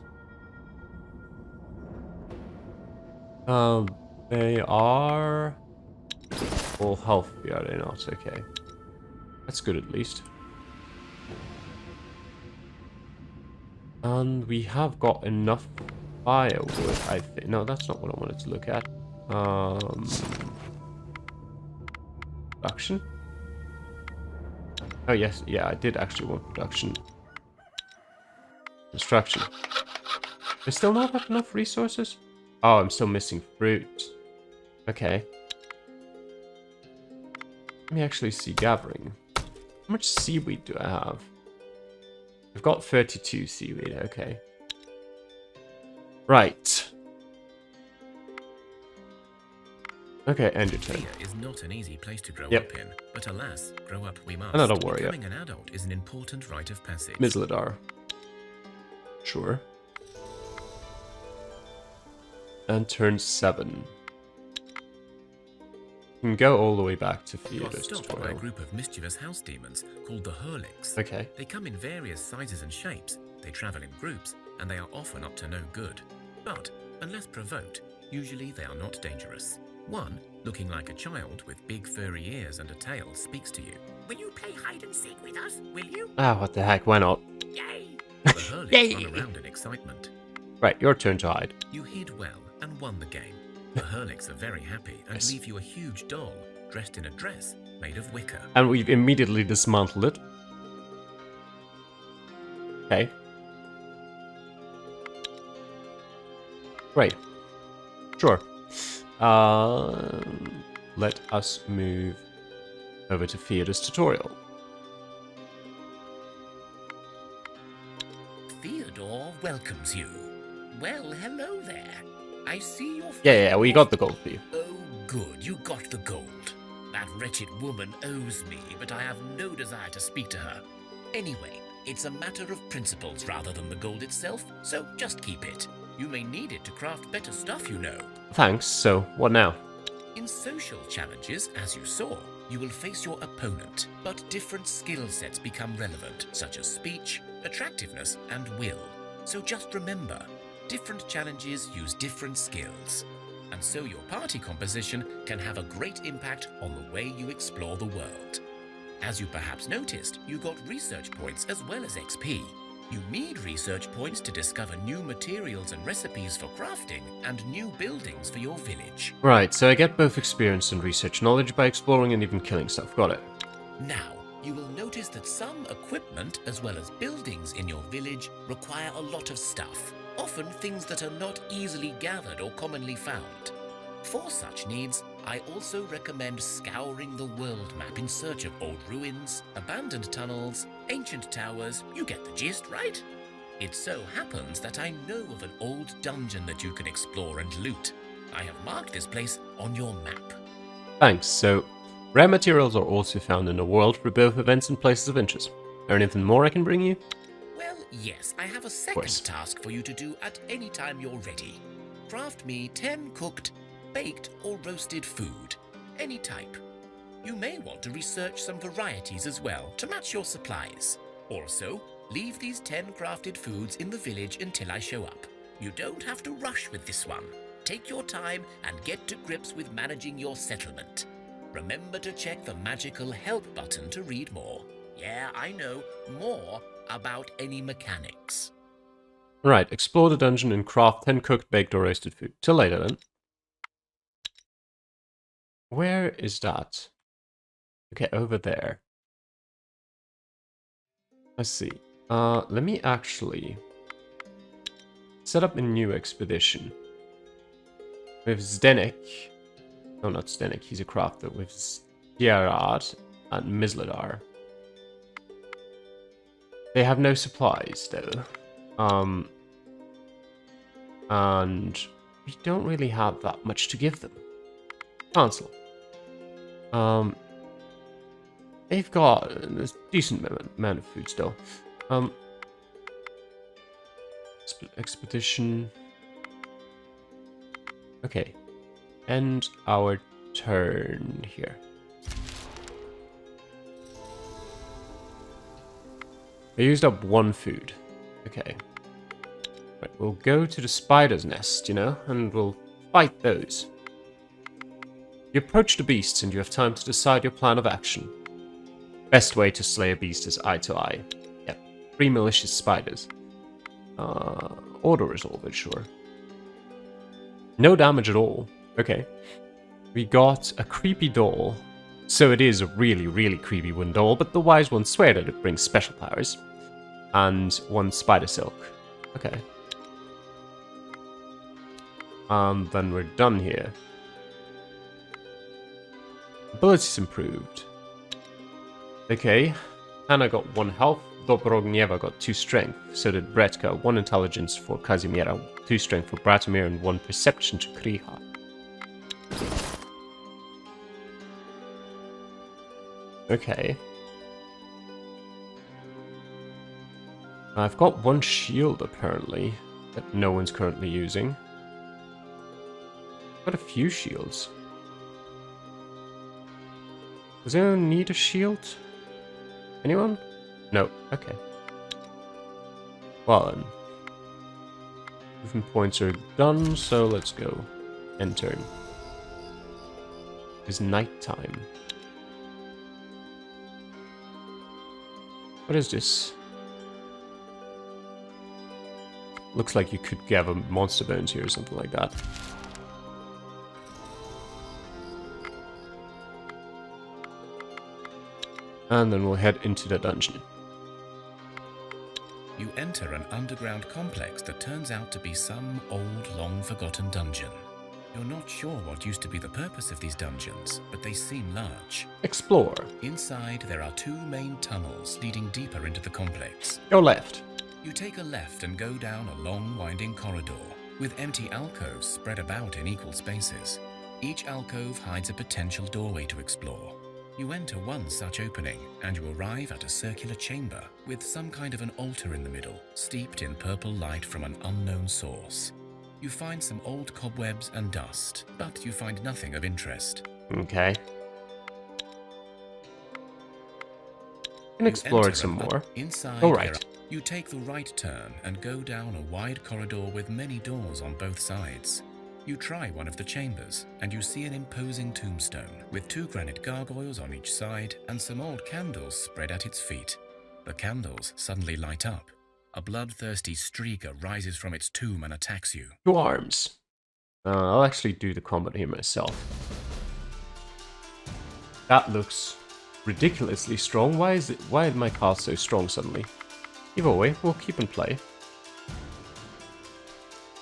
They are all healthy, are they not? Okay. That's good at least. And we have got enough firewood, I think. No, that's not what I wanted to look at. Production? Oh, yes. Yeah, I did actually want production. Construction. I still not have enough resources? Oh, I'm still missing fruit. Okay. Let me actually see gathering. How much seaweed do I have? I've got 32 seaweed, okay. Right. Okay, end your turn. Thea is not an easy place to grow Yep. up in, but alas, grow up we must. Another warrior. Becoming an adult is an important rite of passage. Mizladar. Sure. And turn 7. You can go all the way back to You are Theodore's stopped by a tutorial. group of mischievous house demons called the Hurlix. Okay. They come in various sizes and shapes, they travel in groups, and they are often up to no good. But, unless provoked, usually they are not dangerous. One, looking like a child with big furry ears and a tail, speaks to you. Will you play hide and seek with us? Will you? Ah, what the heck, why not? Yay! The Hurlix Yay! run around in excitement. Right, your turn to hide. You hid well and won the game. The Hurlix are very happy and Yes. leave you a huge doll, dressed in a dress made of wicker. And we've immediately dismantled it. Okay. Great. Sure. Let us move over to Theodore's tutorial. Theodore welcomes you. Well, hello there. I see your Yeah, we got the gold for you. Oh, good, you got the gold. That wretched woman owes me, but I have no desire to speak to her. Anyway, it's a matter of principles rather than the gold itself, so just keep it. You may need it to craft better stuff, you know. Thanks, so what now? In social challenges, as you saw, you will face your opponent, but different skill sets become relevant, such as speech, attractiveness, and will. So just remember, different challenges use different skills. And so your party composition can have a great impact on the way you explore the world. As you perhaps noticed, you got research points as well as XP. You need research points to discover new materials and recipes for crafting and new buildings for your village. Right, so I get both experience and research knowledge by exploring and even killing stuff. Got it. Now, you will notice that some equipment as well as buildings in your village require a lot of stuff, often things that are not easily gathered or commonly found. For such needs, I also recommend scouring the world map in search of old ruins, abandoned tunnels, ancient towers. You get the gist, right? It so happens that I know of an old dungeon that you can explore and loot. I have marked this place on your map. Thanks, so rare materials are also found in the world for both events and places of interest. There anything more I can bring you? Well, yes, I have a second task for you to do at any time you're ready. Craft me 10 cooked, baked or roasted food, any type. You may want to research some varieties as well to match your supplies. Also, leave these 10 crafted foods in the village until I show up. You don't have to rush with this one. Take your time and get to grips with managing your settlement. Remember to check the magical help button to read more. Yeah, I know, more about any mechanics. Right, explore the dungeon and craft 10 cooked, baked, or roasted food. Till later then. Where is that? Okay, over there. Let's see. Let me actually set up a new expedition. With Zdenek. No, not Zdenek, he's a crafter. With Gerard and Mizladar. They have no supplies, though. And we don't really have that much to give them. Chancellor. They've got a decent amount of food still. Expedition. Okay. End our turn here. I used up 1 food. Okay. Right, we'll go to the spider's nest, you know, and we'll fight those. You approach the beasts and you have time to decide your plan of action. Best way to slay a beast is eye to eye. Yep. 3 malicious spiders. Auto-resolve it, sure. No damage at all. Okay. We got a creepy doll. So it is a really, really creepy wooden doll, but the wise ones swear that it brings special powers. And 1 spider silk. Okay. Then we're done here. Abilities improved. Okay. Hannah got 1 health. Dobrognieva got 2 strength. So did Bretka. 1 intelligence for Kazimiera. 2 strength for Bratimir and 1 perception to Kriha. Okay. I've got 1 shield apparently that no one's currently using. Got a few shields. Does anyone need a shield? Anyone? No. Okay. Well then. Movement points are done, so let's go. End turn. It's night time. What is this? Looks like you could gather monster bones here or something like that. And then we'll head into the dungeon. You enter an underground complex that turns out to be some old, long-forgotten dungeon. You're not sure what used to be the purpose of these dungeons, but they seem large. Explore. Inside, there are 2 main tunnels leading deeper into the complex. Go left. You take a left and go down a long, winding corridor, with empty alcoves spread about in equal spaces. Each alcove hides a potential doorway to explore. You enter 1 such opening, and you arrive at a circular chamber with some kind of an altar in the middle, steeped in purple light from an unknown source. You find some old cobwebs and dust, but you find nothing of interest. Okay. Can explore it some more. Inside, All right. You take the right turn and go down a wide corridor with many doors on both sides. You try one of the chambers, and you see an imposing tombstone with 2 granite gargoyles on each side and some old candles spread at its feet. The candles suddenly light up. A bloodthirsty streak arises from its tomb and attacks you. 2 arms. I'll actually do the combat here myself. That looks ridiculously strong. Why is my cast so strong suddenly? Either way, we'll keep in play.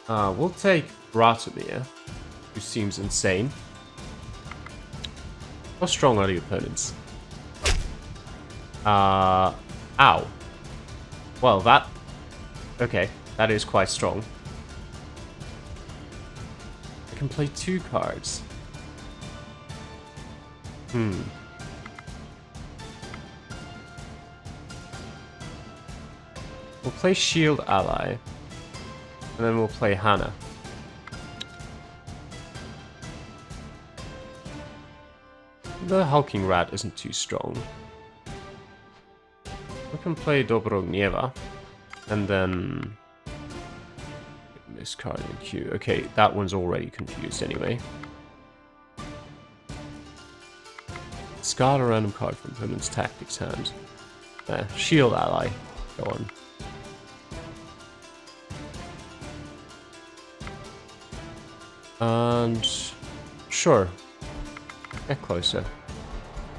We'll take Bratimir, who seems insane. How strong are the opponents? Ow. Well, that... Okay, that is quite strong. I can play 2 cards. We'll play Shield Ally. And then we'll play Hannah. The Hulking Rat isn't too strong. We can play Dobrognieva. And then... this card in queue. Okay, that one's already confused anyway. Discard a random card from opponent's tactics hand. Shield Ally. Go on. And... sure. Get closer.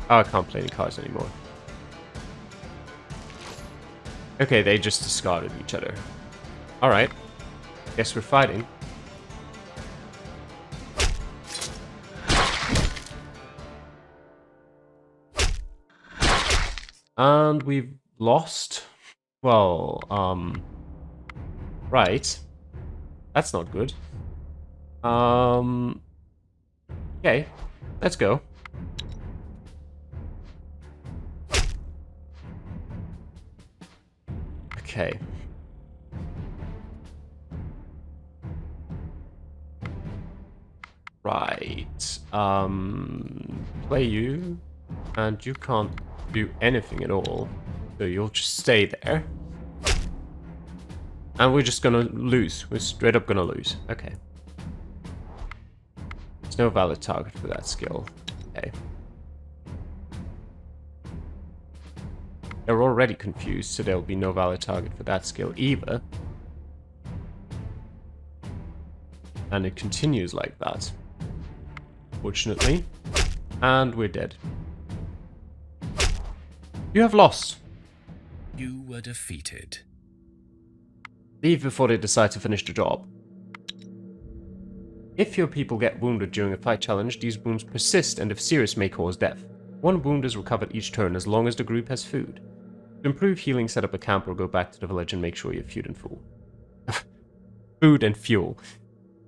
Oh, I can't play any cards anymore. Okay, they just discarded each other. Alright. Guess we're fighting. And we've lost. Well, right. That's not good. Okay. Let's go. Okay. Right. Play you. And you can't do anything at all. So you'll just stay there. And we're just gonna lose. We're straight up gonna lose. Okay. There's no valid target for that skill. Okay. They're already confused, so there'll be no valid target for that skill either. And it continues like that. Fortunately. And we're dead. You have lost. You were defeated. Leave before they decide to finish the job. If your people get wounded during a fight challenge, these wounds persist and if serious may cause death. One wound is recovered each turn as long as the group has food. To improve healing, set up a camp or go back to the village and make sure you have food and fuel. Food and fuel.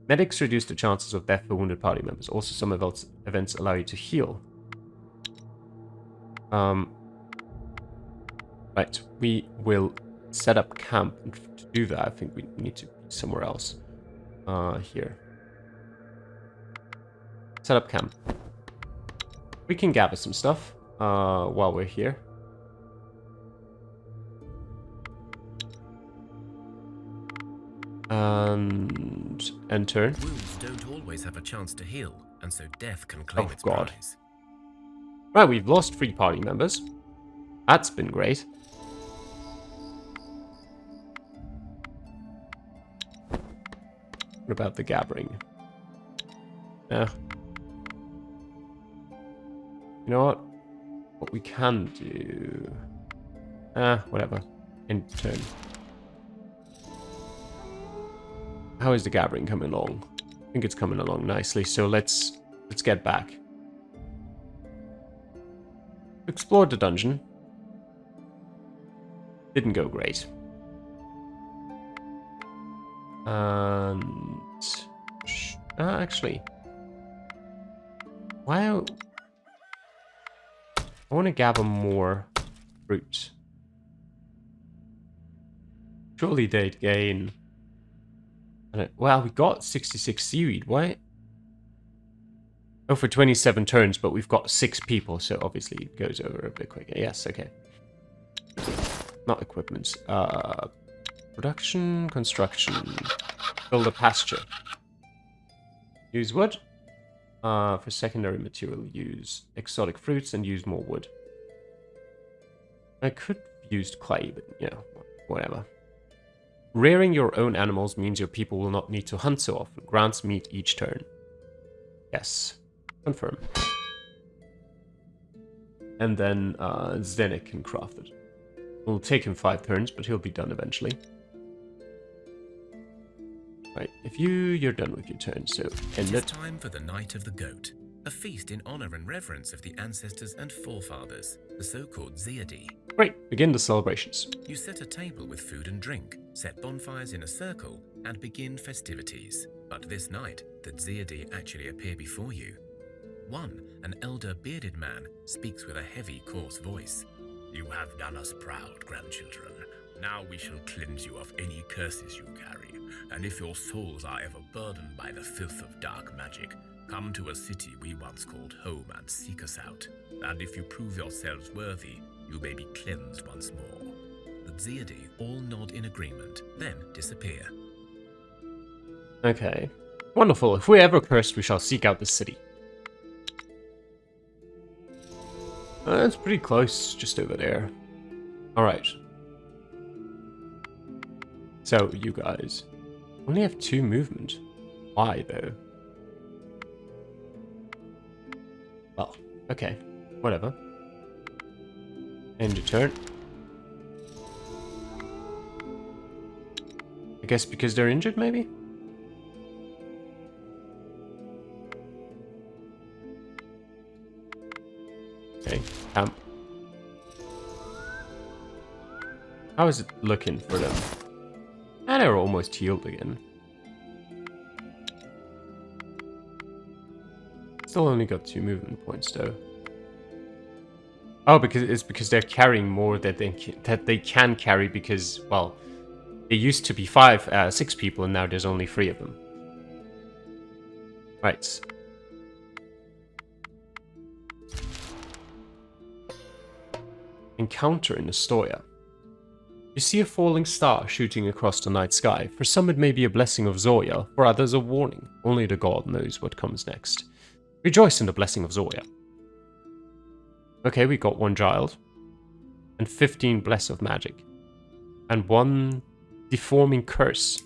Medics reduce the chances of death for wounded party members. Also, some events allow you to heal. Right, we will set up camp. And to do that, I think we need to be somewhere else. Here. Set up camp. We can gather some stuff while we're here. And enter. Wounds don't always have a chance to heal, and so death can claim its God. prize. Right, we've lost 3 party members. That's been great. What about the gathering? Yeah. You know what? What we can do... whatever. End turn. How is the gathering coming along? I think it's coming along nicely, so let's get back. Explored the dungeon. Didn't go great. And... actually... Why... I want to gather more fruit. Surely they'd gain... Well, we got 66 seaweed. Why? Oh, for 27 turns, but we've got 6 people, so obviously it goes over a bit quicker. Yes, okay. Not equipment. Production, construction. Build a pasture. Use wood. For secondary material, use exotic fruits and use more wood. I could have used clay, but you know, whatever. Rearing your own animals means your people will not need to hunt so often. Grants meat each turn. Yes. Confirm. And then Zdenek can craft it. It'll take him 5 turns, but he'll be done eventually. Right, if you're done with your turn, so end it. It's time for the Night of the Goat, a feast in honor and reverence of the ancestors and forefathers, the so-called Ziadi. Great, begin the celebrations. You set a table with food and drink, set bonfires in a circle, and begin festivities. But this night, the Ziadi actually appear before you. One, an elder bearded man, speaks with a heavy, coarse voice. You have done us proud, grandchildren. Now we shall cleanse you of any curses you carry, and if your souls are ever burdened by the filth of dark magic, come to a city we once called home and seek us out. And if you prove yourselves worthy, you may be cleansed once more. The Ziadi all nod in agreement, then disappear. Okay. Wonderful. If we're ever cursed, we shall seek out the city. It's pretty close, just over there. Alright. So, you guys only have 2 movement. Why, though? Well, okay. Whatever. End your turn. I guess because they're injured, maybe? Okay, how is it looking for them? And they're almost healed again. Still only got 2 movement points though. Oh, because they're carrying more that they can carry because, well, there used to be 6 people and now there's only 3 of them. Right. Encounter in Astoria. You see a falling star shooting across the night sky. For some it may be a blessing of Zoya, for others a warning. Only the god knows what comes next. Rejoice in the blessing of Zoya. Okay, we got 1 child. And 15 bless of magic. And 1 deforming curse.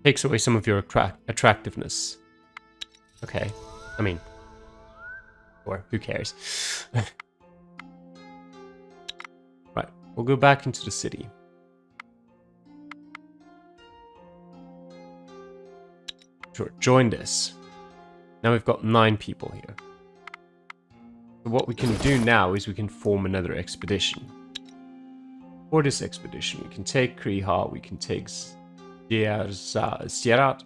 Takes away some of your attractiveness. Okay, I mean... Or, who cares? Right, we'll go back into the city. Sure, join this. Now we've got 9 people here. So what we can do now is we can form another expedition. For this expedition, we can take Kriha, we can take Sierat,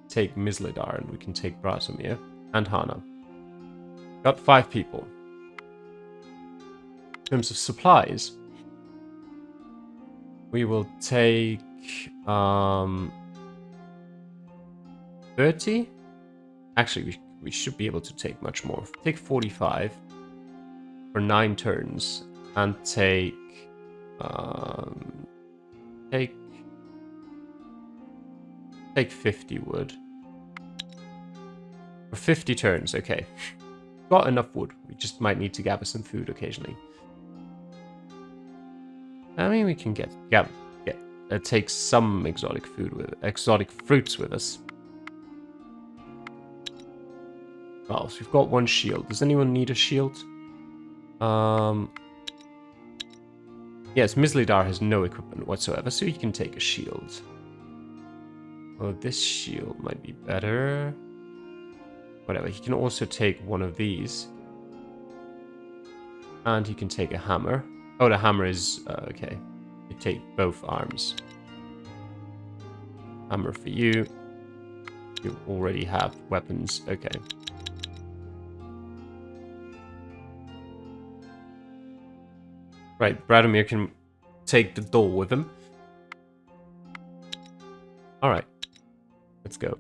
take Mislidar, and we can take Bratomir and Hana. Got 5 people. In terms of supplies, we will take 30. Actually, we should be able to take much more. Take 45 for 9 turns, and take 50 wood for 50 turns. Okay, got enough wood. We just might need to gather some food occasionally. I mean, we can take some exotic fruits with us. Well, so we've got 1 shield. Does anyone need a shield? Yes, Mislidar has no equipment whatsoever, so he can take a shield. Oh, this shield might be better. Whatever, he can also take 1 of these. And he can take a hammer. Oh, the hammer is... okay. You take both arms. Hammer for you. You already have weapons. Okay. Right, Bratomir can take the doll with him. Alright. Let's go.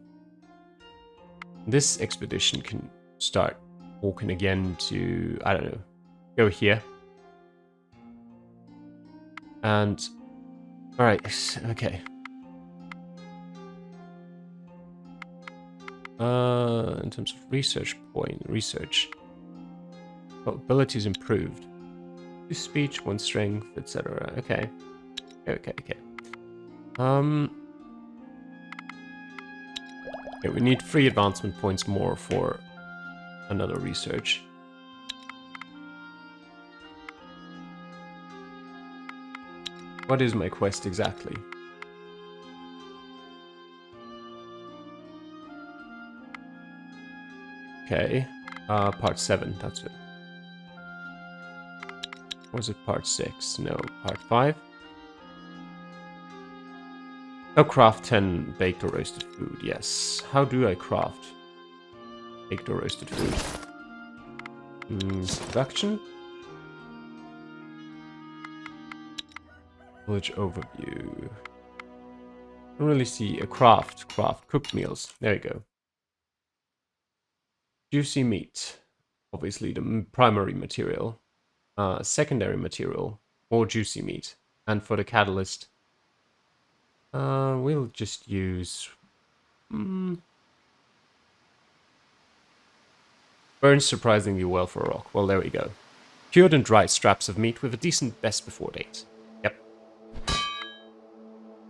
This expedition can start walking again to, I don't know, go here. And, alright, okay. In terms of research. Oh, abilities improved. 2 speech, 1 strength, etc. Okay. Okay. Okay, we need 3 advancement points more for another research. What is my quest exactly? Okay, part 7, that's it. Was it part 6? No, part 5. Oh, craft 10 baked or roasted food, yes. How do I craft baked or roasted food? Production? Village overview. I don't really see a craft, cooked meals. There you go. Juicy meat. Obviously the primary material. Secondary material, more juicy meat. And for the catalyst, we'll just use... burns surprisingly well for a rock. Well, there we go. Cured and dried straps of meat with a decent best before date. Yep.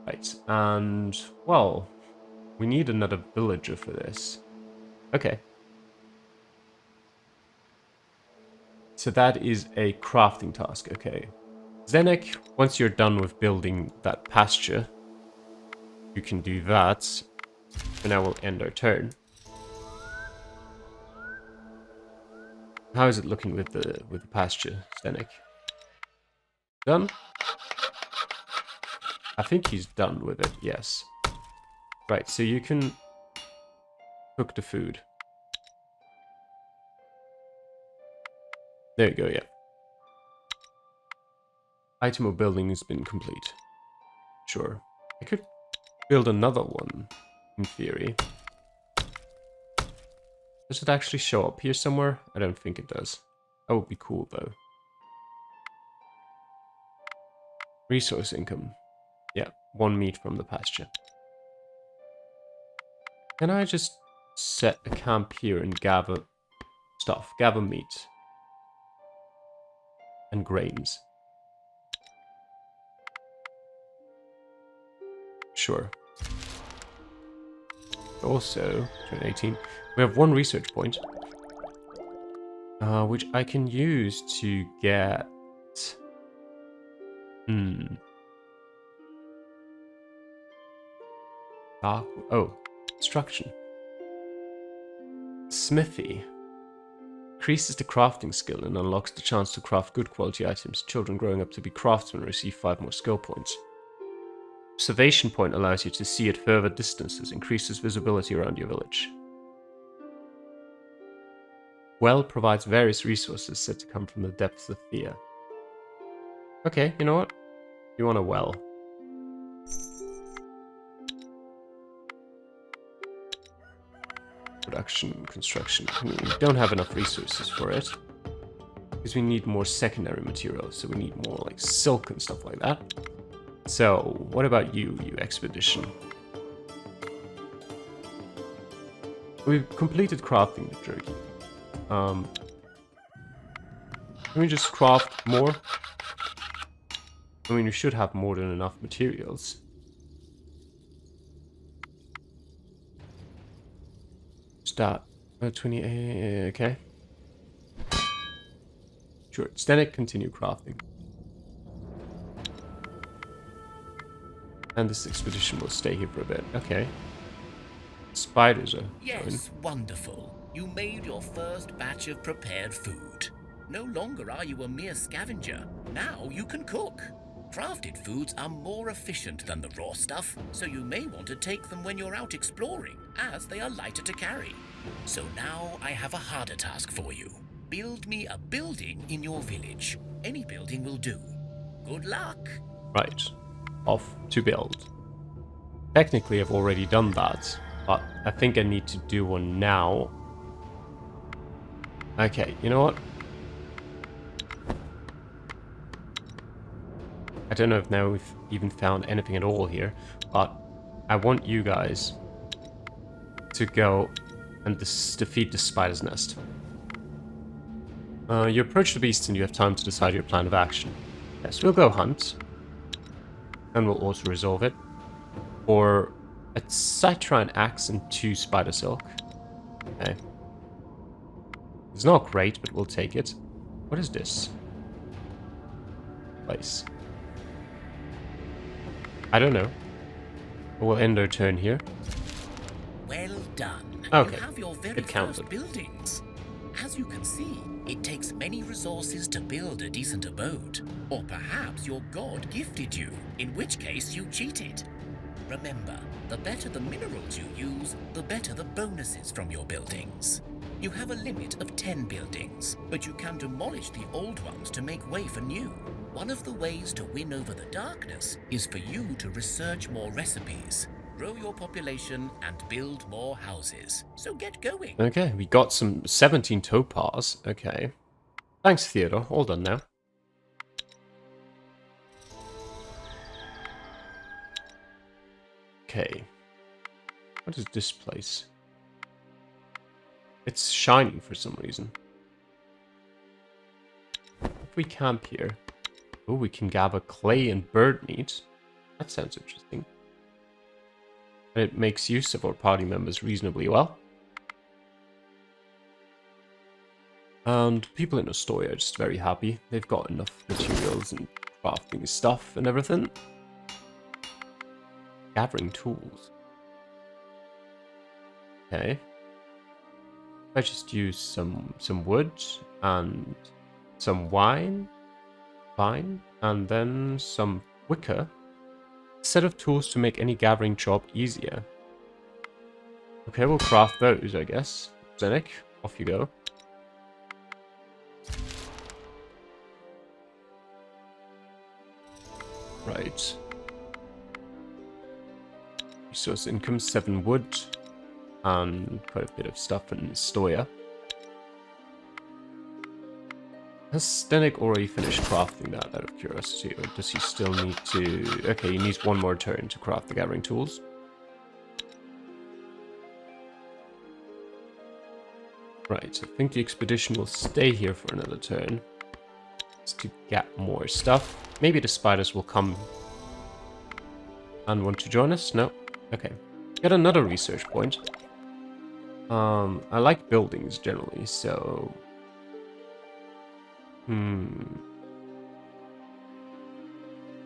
Right, and, well, we need another villager for this. Okay. So that is a crafting task, okay. Zenek, once you're done with building that pasture, you can do that. For now we'll end our turn. How is it looking with the pasture, Zenek? Done? I think he's done with it, yes. Right, so you can cook the food. There you go, yeah. Item of building has been complete. Sure. I could build another one, in theory. Does it actually show up here somewhere? I don't think it does. That would be cool, though. Resource income. Yeah, 1 meat from the pasture. Can I just set a camp here and gather stuff? Gather meat. And grains. Sure. Also, turn 18. We have 1 research point. Which I can use to get... Oh, instruction. Smithy. Increases the crafting skill and unlocks the chance to craft good quality items. Children growing up to be craftsmen receive 5 more skill points. Observation point allows you to see at further distances, increases visibility around your village. Well provides various resources said to come from the depths of Thea. Okay, you know what? You want a well. Production, construction. We don't have enough resources for it. Because we need more secondary materials, so we need more like silk and stuff like that. So, what about you, you expedition? We've completed crafting the jerky. Can we just craft more? I mean, we should have more than enough materials. Start. 20, okay. Sure, Stenik, continue crafting. And this expedition will stay here for a bit. Okay. Spiders are Yes, wonderful. You made your first batch of prepared food. No longer are you a mere scavenger. Now you can cook. Crafted foods are more efficient than the raw stuff, so you may want to take them when you're out exploring, as they are lighter to carry. So now I have a harder task for you. Build me a building in your village. Any building will do. Good luck. Right. Off to build. Technically, I've already done that, but I think I need to do one now. Okay, you know what? I don't know if now we've even found anything at all here, but I want you guys to go and defeat the spider's nest. You approach the beast and you have time to decide your plan of action. Yes, we'll go hunt. And we'll also resolve it. Or a Citrine axe and 2 spider silk. Okay. It's not great, but we'll take it. What is this? Place. I don't know. We'll end our turn here. Well done. Okay. You have your very first buildings. As you can see, it takes many resources to build a decent abode. Or perhaps your god gifted you, in which case you cheated. Remember, the better the minerals you use, the better the bonuses from your buildings. You have a limit of 10 buildings, but you can demolish the old ones to make way for new. One of the ways to win over the darkness is for you to research more recipes, grow your population, and build more houses. So get going. Okay, we got some 17 topaz. Okay. Thanks, Theodore. All done now. Okay. What is this place? It's shining for some reason. If we camp here... Oh, we can gather clay and bird meat. That sounds interesting. And it makes use of our party members reasonably well. And people in Astoria are just very happy. They've got enough materials and crafting stuff and everything. Gathering tools. Okay. I just use some wood and some wine, and then some wicker. A set of tools to make any gathering job easier. Okay, we'll craft those, I guess. Zenek, off you go. Right. Resource income, 7 wood, and quite a bit of stuff in Stoya. Has Stenik already finished crafting that out of curiosity, or does he still need to... Okay, he needs one more turn to craft the gathering tools. Right, I think the expedition will stay here for another turn. Just to get more stuff. Maybe the spiders will come and want to join us? No? Okay. Get another research point. I like buildings generally, so...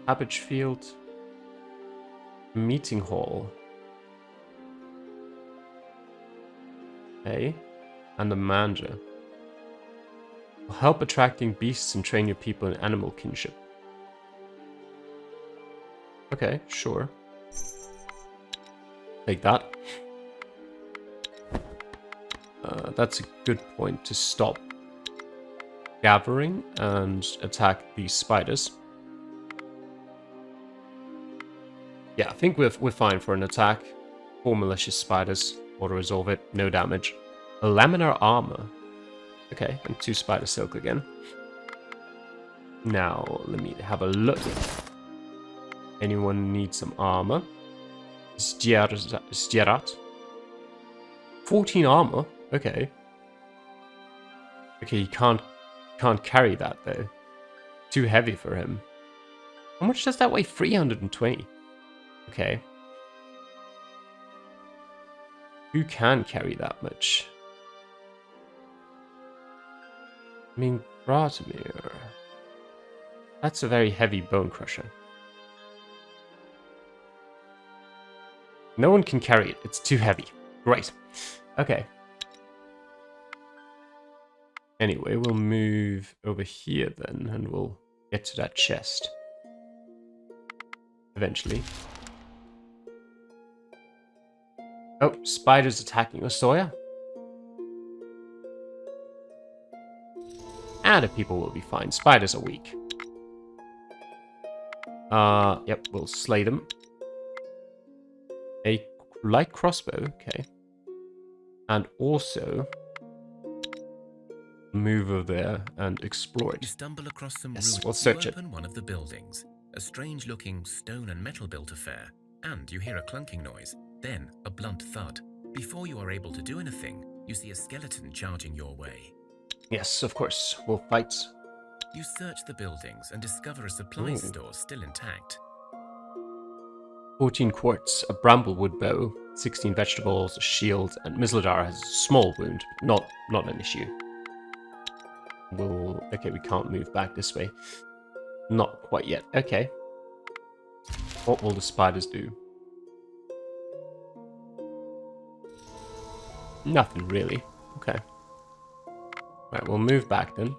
Cabbage field. Meeting hall. Okay. And a manger. Will help attracting beasts and train your people in animal kinship. Okay, sure. Take that. That's a good point to stop gathering and attack these spiders. Yeah, I think we're fine for an attack. 4 malicious spiders. Auto-resolve it. No damage. A laminar armor. Okay, and 2 spider silk again. Now, let me have a look. Anyone need some armor? Stjerat. 14 armor? Okay. Okay, he can't carry that though. Too heavy for him. How much does that weigh? 320. Okay. Who can carry that much? I mean, Bratimir. That's a very heavy bone crusher. No one can carry it. It's too heavy. Great. Okay. Anyway, we'll move over here then, and we'll get to that chest. Eventually. Oh, spiders attacking Osoya. The people will be fine. Spiders are weak. Yep, we'll slay them. A light crossbow, okay. And also move over there and explore it. You stumble across some Yes, ruins. we'll search you it. open one of the buildings, a strange-looking stone and metal-built affair, and you hear a clunking noise, then a blunt thud. Before you are able to do anything, you see a skeleton charging your way. Yes, of course. We'll fight. You search the buildings and discover a supply Ooh. store still intact. 14 quartz, a bramblewood bow, 16 vegetables, a shield, and Misladar has a small wound, but not an issue. Okay, we can't move back this way. Not quite yet. Okay. What will the spiders do? Nothing really. Okay. Right, we'll move back then.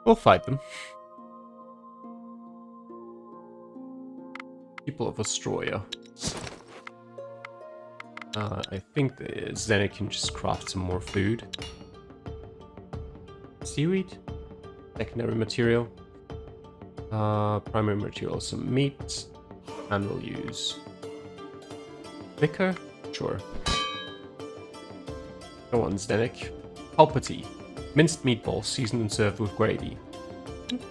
We'll fight them. People of Astroya. I think Zenek can just craft some more food. Seaweed? Secondary material. Primary material, some meat. And we'll use liquor? Sure. Go on, Zdenek. Pulpity. Minced meatballs seasoned and served with gravy.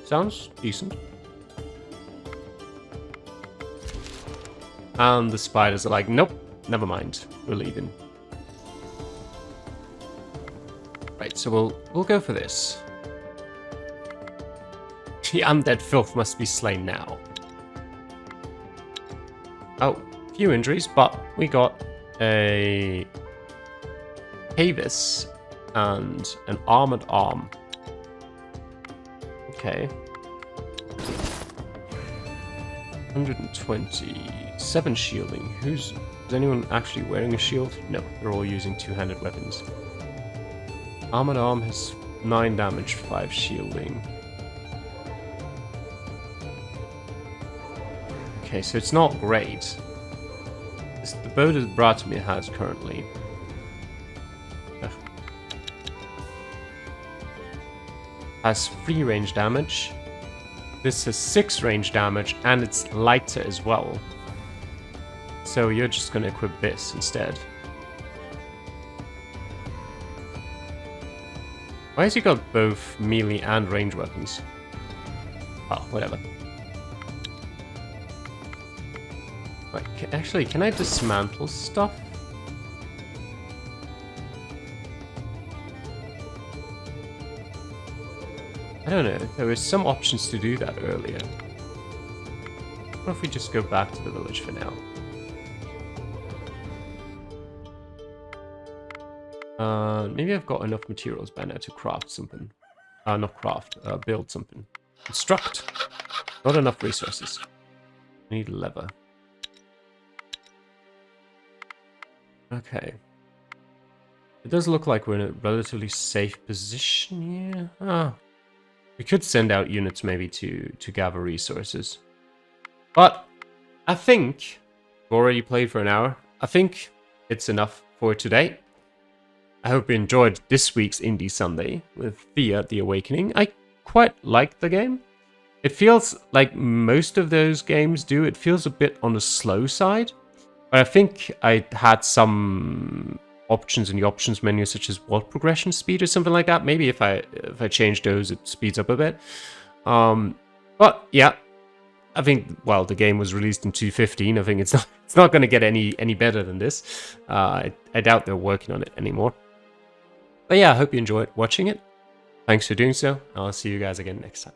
Sounds decent. And the spiders are like, nope, never mind. We're leaving. Right, so we'll go for this. The undead filth must be slain now. Oh, few injuries, but we got a Havis and an armored arm. Okay. 127 shielding. Is anyone actually wearing a shield? No, they're all using two-handed weapons. Armored arm has 9 damage, 5 shielding. Okay, so it's not great. It's the bow that Bratimir has currently. Ugh. Has 3 range damage. This has 6 range damage, and it's lighter as well. So you're just gonna equip this instead. Why has he got both melee and range weapons? Oh, whatever. Right, actually, can I dismantle stuff? I don't know. There were some options to do that earlier. What if we just go back to the village for now? Maybe I've got enough materials by now to craft something. Not craft, build something. Construct. Not enough resources. Need leather. Okay. It does look like we're in a relatively safe position here. Ah. We could send out units maybe to gather resources. But I think we've already played for an hour. I think it's enough for today. I hope you enjoyed this week's Indie Sunday with Thea, The Awakening. I quite liked the game. It feels like most of those games do. It feels a bit on the slow side. But I think I had some options in the options menu, such as world progression speed or something like that. Maybe if I change those, it speeds up a bit. But yeah, I think, well, the game was released in 2015. I think it's not going to get any better than this. I doubt they're working on it anymore. But yeah, I hope you enjoyed watching it. Thanks for doing so. I'll see you guys again next time.